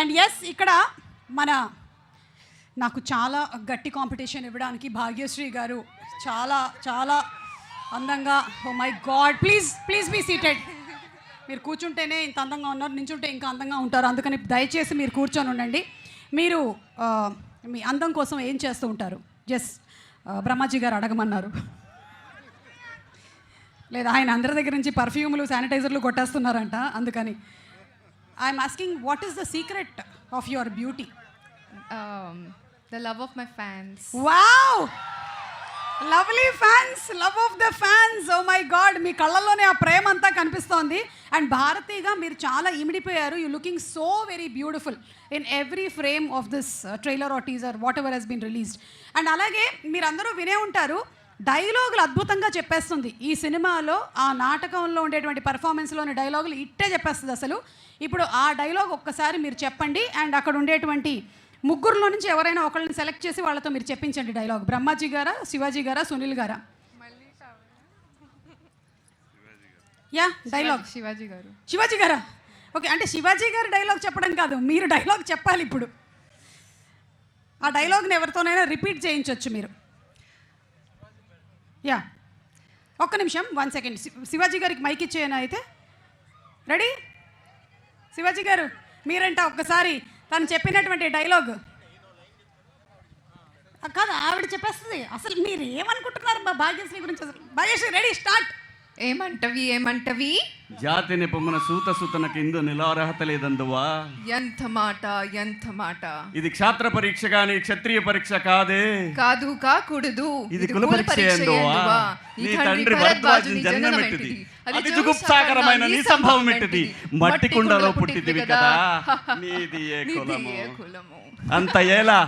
And yes ఇక్కడ మన నాకు చాలా గట్టి కాంపిటీషన్ ఇవ్వడానికి భాగ్యశ్రీ గారు చాలా చాలా అందంగా, oh my god, please please be seated. మీరు కూర్చుంటేనే ఇంత అందంగా ఉన్నారు, నించుంటే ఇంకా అందంగా ఉంటారు, అందుకని దయచేసి మీరు కూర్చొని ఉండండి. మీరు మీ అందం కోసం ఏం చేస్తూ ఉంటారు? జస్ట్ బ్రహ్మాజీ గారు అడగమన్నారు. లేదా ఆయన అందరి దగ్గర నుంచి పర్ఫ్యూమ్లు శానిటైజర్లు కొట్టేస్తున్నారంట, అందుకని I'm asking what is the secret of your beauty? The love of my fans. Wow! Lovely fans, love of the fans. Oh my God, మీ కళ్ళల్లోనే ఆ ప్రేమ అంతా కనిపిస్తోంది. అండ్ భారతీగా మీరు చాలా ఇమిడిపోయారు. You looking so very beautiful in every frame of this trailer or teaser, whatever has been released. And అలాగే మీరందరూ వినే ఉంటారు, డైలాగులు అద్భుతంగా చెప్పేస్తుంది ఈ సినిమాలో. ఆ నాటకంలో ఉండేటువంటి పర్ఫార్మెన్స్లోని డైలాగులు ఇట్టే చెప్పేస్తుంది అసలు. ఇప్పుడు ఆ డైలాగ్ ఒక్కసారి మీరు చెప్పండి, అండ్ అక్కడ ఉండేటువంటి ముగ్గురులో నుంచి ఎవరైనా ఒకళ్ళని సెలెక్ట్ చేసి వాళ్ళతో మీరు చెప్పించండి డైలాగ్. బ్రహ్మాజీ గారా, శివాజీ గారా, సునీల్ గారా? యా, డైలాగ్ శివాజీ గారు. శివాజీ గారా? ఓకే, అంటే శివాజీ గారు డైలాగ్ చెప్పడం కాదు, మీరు డైలాగ్ చెప్పాలి ఇప్పుడు. ఆ డైలాగ్ని ఎవరితోనైనా రిపీట్ చేయించవచ్చు మీరు. యా, ఒక్క నిమిషం, 1 సెకండ్. శివాజీ గారికి మైక్ ఇచ్చేయనా అయితే? రెడీ? శివాజీ గారు మీరంట ఒక్కసారి తను చెప్పినటువంటి డైలాగ్. కాదు, ఆవిడ చెప్పేస్తుంది. అసలు మీరు ఏమనుకుంటున్నారు భాగ్యశ్రీ గురించి? అసలు భాగ్యశ్రీ, రెడీ, స్టార్ట్. ఏమంటవి? జాతిని పొమ్మన సూత సూతనకి ఇందు నిలార్హత లేదందువా. ఎంత మాట. ఇది క్షాత్ర పరీక్ష గాని క్షత్రియ పరీక్ష కాదే. కాదు కాకూడదు, ఇది కుల పరీక్ష ఎందువా. నీ తండ్రి భరద్వాజుని జన్మమెట్టిది, అది జుగుప్సాకరమైన నీ సంభవం ఎట్టిది. మట్టి కుండలో పుట్టిదివి కదా, నీది ఏ కులము. అంత ఏలా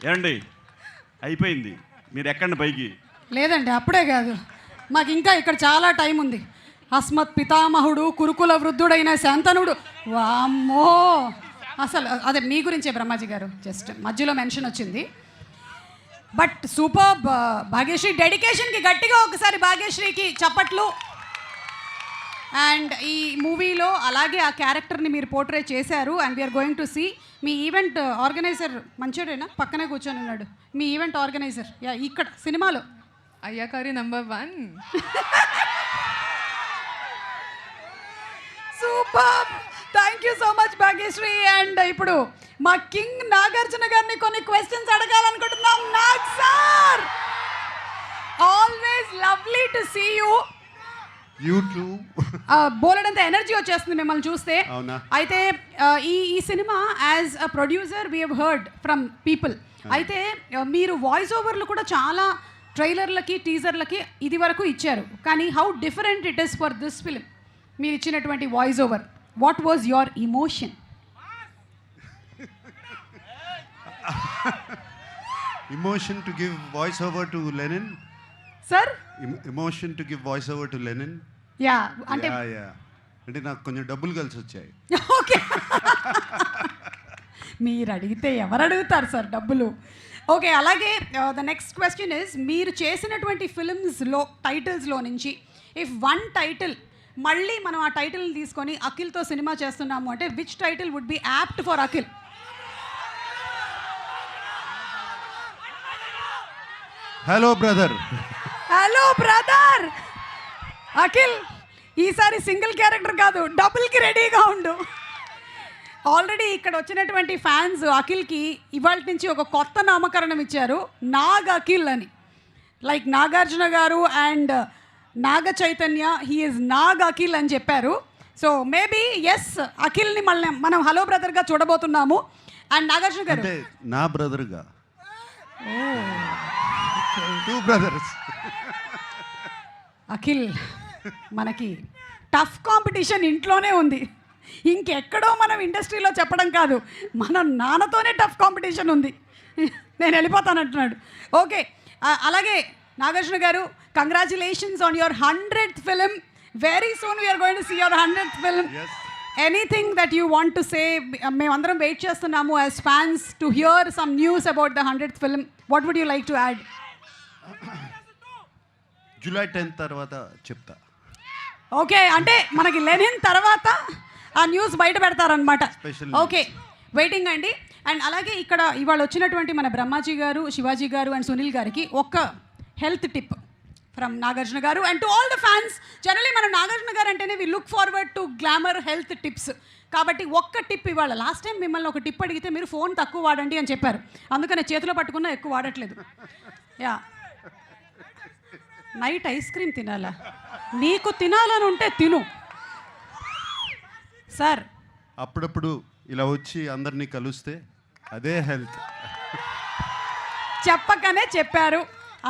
ఏమండి? అయిపోయింది, మీరు ఎక్కండి పైకి. లేదండి, అప్పుడే కాదు, మాకు ఇంకా ఇక్కడ చాలా టైం ఉంది. అస్మత్ పితామహుడు కురుకుల వృద్ధుడైన శాంతనుడు. వామ్మో, అసలు అదే మీ గురించే బ్రహ్మాజీ గారు, జస్ట్ మధ్యలో మెన్షన్ వచ్చింది. బట్ సూపర్ భాగ్యశ్రీ డెడికేషన్కి గట్టిగా ఒకసారి భాగ్యశ్రీకి చప్పట్లు. అండ్ ఈ మూవీలో అలాగే ఆ క్యారెక్టర్ని మీరు పోర్ట్రే చేశారు. And we are going to see. మీ ఈవెంట్ ఆర్గనైజర్ మంచోడేనా? పక్కనే కూర్చొని ఉన్నాడు మీ ఈవెంట్ ఆర్గనైజర్. యా, ఇక్కడ సినిమాలో అయ్యాకారి number 1. Super, thank you so much Bhagyashree. And ఇప్పుడు మా కింగ్ నాగార్జున గారిని కొన్ని క్వశ్చన్స్ అడగాలనుకుంటున్నాం. Nag sir, always lovely to see you. బోలెడంత ఎనర్జీ వచ్చేస్తుంది మిమ్మల్ని చూస్తే. అయితే ఈ సినిమా as a producer we have heard from people. అయితే మీరు వాయిస్ ఓవర్లు కూడా చాలా ట్రైలర్లకి టీజర్లకి ఇది వరకు ఇచ్చారు, కానీ how different it is for this film మీరు ఇచ్చినటువంటి voice over? What was your emotion? Emotion to give voice over to Lenin. Sir? Emotion to give voice over to Lenin. Yeah, అంటే అంటే నాకు కొంచెం డబ్బులు కలిసి వచ్చాయి. ఓకే, మీరు అడిగితే ఎవరు అడుగుతారు సార్ డబ్బులు? ఓకే, అలాగే ద నెక్స్ట్ క్వశ్చన్ ఇస్, మీరు చేసినటువంటి ఫిల్మ్స్లో టైటిల్స్లో నుంచి ఇఫ్ వన్ టైటిల్ మళ్ళీ మనం ఆ టైటిల్ని తీసుకొని అఖిల్తో సినిమా చేస్తున్నాము అంటే which title would be apt for Akhil? Hello brother. Hello brother. Akhil, ఈసారి సింగిల్ క్యారెక్టర్ కాదు, డబుల్కి రెడీగా ఉండు. ఆల్రెడీ ఇక్కడ వచ్చినటువంటి ఫ్యాన్స్ అఖిల్కి ఇవాళ నుంచి ఒక కొత్త నామకరణం ఇచ్చారు, నాగ్ అఖిల్ అని. Like Nagarjuna garu and Naga Chaitanya, he is Nag Akhil అని చెప్పారు. సో మేబీ ఎస్, అఖిల్ని మళ్ళీ మనం హలో బ్రదర్గా చూడబోతున్నాము. అండ్ నాగార్జున గారు నా బ్రదర్గా, 2 brothers. అఖిల్, మనకి టఫ్ కాంపిటీషన్ ఇంట్లోనే ఉంది, ఇంకెక్కడో మనం ఇండస్ట్రీలో చెప్పడం కాదు, మన నాన్నతోనే టఫ్ కాంపిటీషన్ ఉంది. నేను వెళ్ళిపోతానంటున్నాడు. ఓకే, అలాగే Nagarjuna garu, congratulations on your 100th film. Very soon we are going to see your 100th film. Anything that you want to say? మేమందరం వెయిట్ చేస్తున్నాము as fans to hear some news about the 100th film. What would you like to add? July 10th తర్వాత చెప్తా. Okay, అంటే మనకి Lenin తర్వాత ఆ news బయట పెడతారనమాట. Special ఓకే, వెయిటింగ్ అండి. అండ్ అలాగే ఇక్కడ ఇవాళ వచ్చినటువంటి మన బ్రహ్మాజీ గారు, శివాజీ గారు అండ్ సునీల్ గారికి ఒక్క health tip from Nagarjuna garu and to all the fans. Generally మన నాగార్జున గారు అంటేనే we look forward to glamour health tips. కాబట్టి ఒక్క టిప్ ఇవాళ. లాస్ట్ టైం మిమ్మల్ని ఒక టిప్ అడిగితే మీరు ఫోన్ తక్కువ వాడండి అని చెప్పారు, అందుకనే చేతిలో పట్టుకున్నా ఎక్కువ వాడట్లేదు. యా, నైట్ ఐస్ క్రీమ్ తినాలా? నీకు తినాలని ఉంటే తిను సార్. అప్పుడప్పుడు ఇలా వచ్చి అందరినీ కలిస్తే అదే హెల్త్. చెప్పకనే చెప్పారు,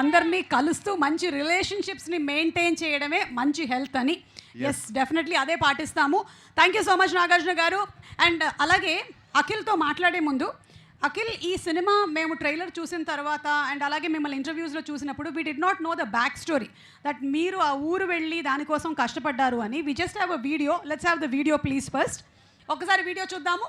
అందరినీ కలుస్తూ మంచి రిలేషన్షిప్స్ని మెయింటైన్ చేయడమే మంచి హెల్త్ అని. ఎస్, డెఫినెట్లీ అదే పాటిస్తాము. Thank you so much Nagarjuna garu. And అలాగే అఖిల్తో మాట్లాడే ముందు, అఖిల్, ఈ సినిమా మేము ట్రైలర్ చూసిన తర్వాత అండ్ అలాగే మిమ్మల్ని ఇంటర్వ్యూస్లో చూసినప్పుడు we did not know the back story that మీరు ఆ ఊరు వెళ్ళి దానికోసం కష్టపడ్డారు అని. We just have a video. Let's have the video please first. ఒకసారి వీడియో చూద్దాము.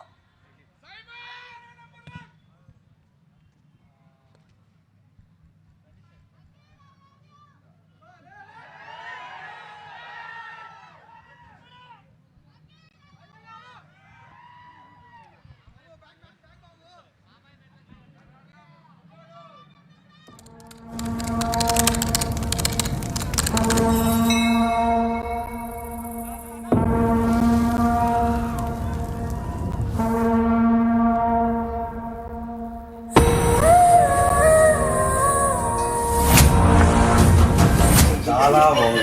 చాలా బాగుంది,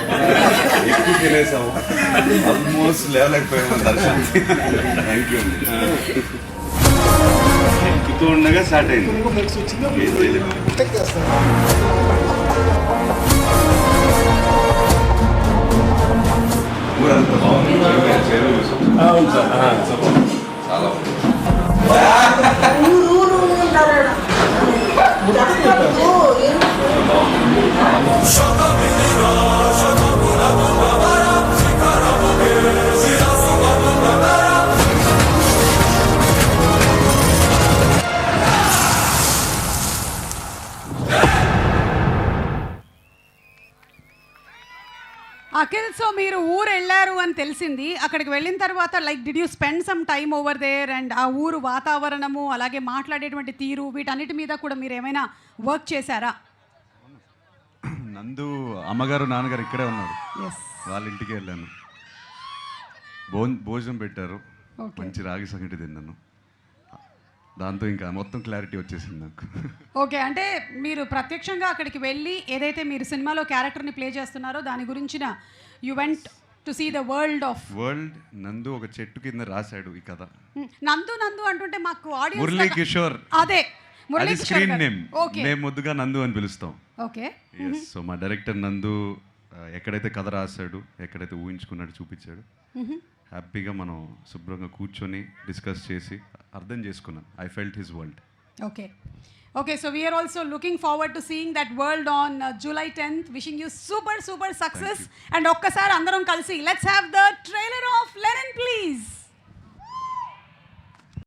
ఎక్కువ తినేసాము, ఆల్మోస్ట్ లేవలేకపోయాము దర్శనానికి. థ్యాంక్ యూ అండి. ఎక్కుతూ ఉండగా స్టార్ట్ అయింది. ఏం చేయలేదు. ఊరంతా బాగుంది. అవును సార్, చాలా బాగుంది. అఖిల్, సో మీరు ఊరు వెళ్ళారు అని తెలిసింది. అక్కడికి వెళ్ళిన తర్వాత like did you spend some time over there and ఆ ఊరు వాతావరణము అలాగే మాట్లాడేటువంటి తీరు వీటన్నిటి మీద కూడా మీరు ఏమైనా వర్క్ చేశారా? నందు అమ్మగారు నాన్నగారు ఇక్కడే ఉన్నారు, ఎస్. వాళ్ళ ఇంటికి వెళ్ళాను. భోజనం పెట్టారు, మంచి రాగి సంగటి తిన్నాను. దాంతో ఇంకా మొత్తం క్లారిటీ వచ్చేసింది నాకు. ఓకే, అంటే మీరు ప్రత్యక్షంగా అక్కడికి వెళ్ళి ఏదైతే మీరు సినిమాలో క్యారెక్టర్ని ప్లే చేస్తున్నారో దాని గురించిన you went to see the world of world. నందు ఒక చెట్టు కింద రాశాడు ఈ కథ. నందు నందు అంటుంటే మాకు ఆడియన్స్ మురళీ కిషోర్, అదే మురళీ అది కిషోర్ స్క్రీన్ గారు. నేమ్. ఓకే, మేము ముద్దుగా నందు అని పిలుస్తాం. ఓకే. సో మా డైరెక్టర్ నందు ఎక్కడైతే కథ రాశాడు, ఎక్కడైతే ఊహించుకున్నాడు చూపించాడు. హ్యాపీగా మనం శుభ్రంగా కూర్చొని డిస్కస్ చేసి అర్థం చేసుకున్నాం. I felt his world. Okay, okay. So we are also looking forward to seeing that world on July 10th. Wishing you super super success. And ఒక్కసారి అందరం కలిసి let's have the trailer of Lenin please.